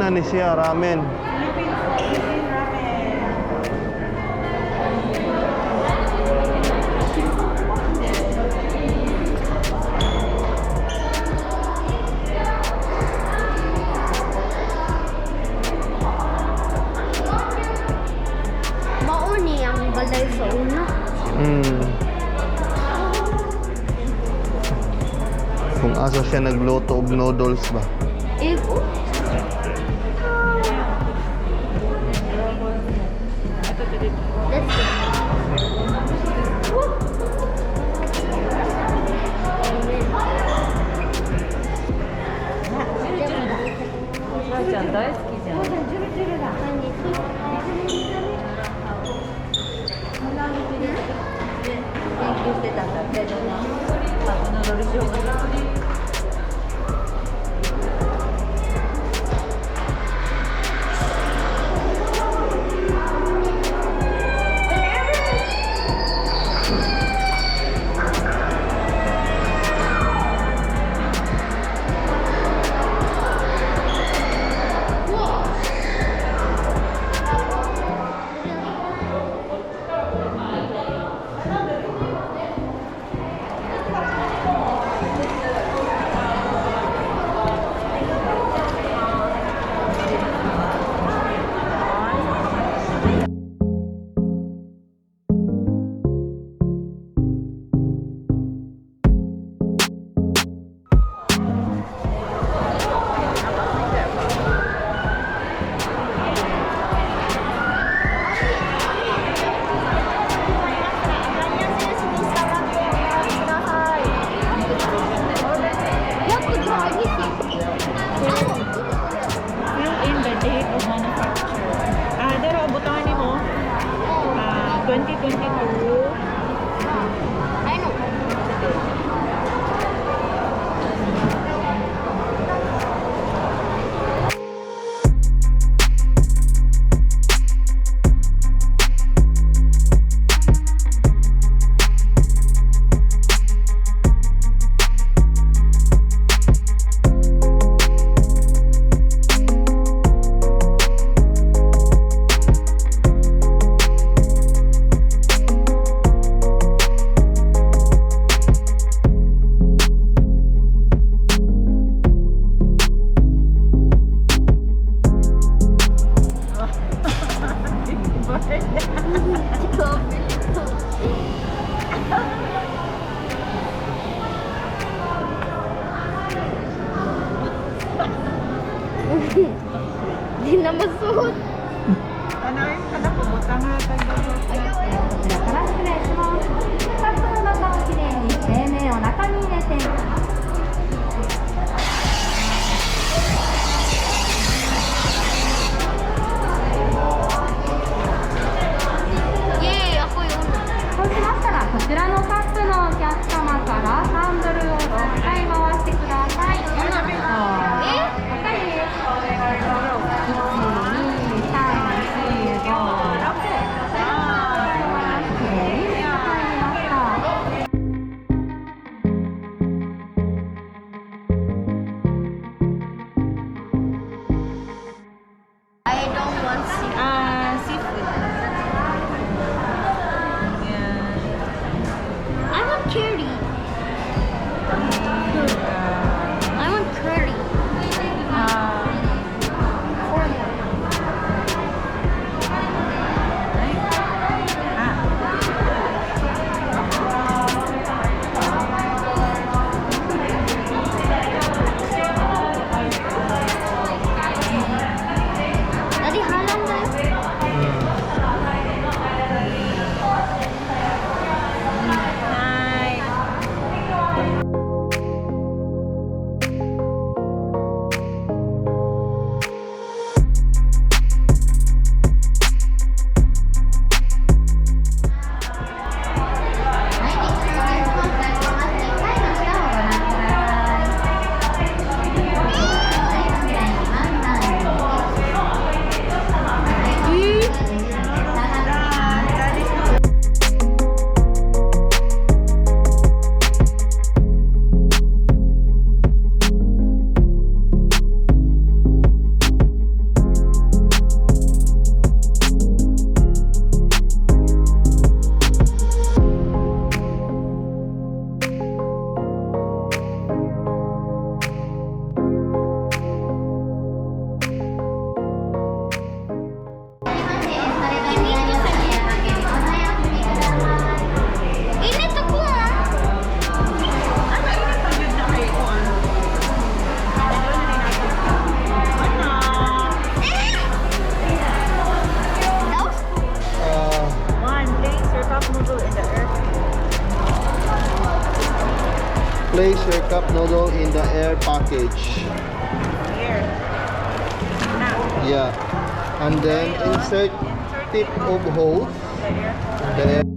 na ni siya ramen. Mauni ang balay sa una. Kung asa siya nagluto og noodles ba? Ego? Let's go. Di na masuot. Tanawin ka na, pumunta nga tayo. Ayaw, ayaw. こちらから失礼します。カップの中をきれいに冷麺を中に入れて。Yay! Ako yun. そうしましたらこちらのカップのお客様からハンドルを6回回してください。Place your cup noodle in the air package. Here. Now, Yeah. And then insert tip of hole. the air. The air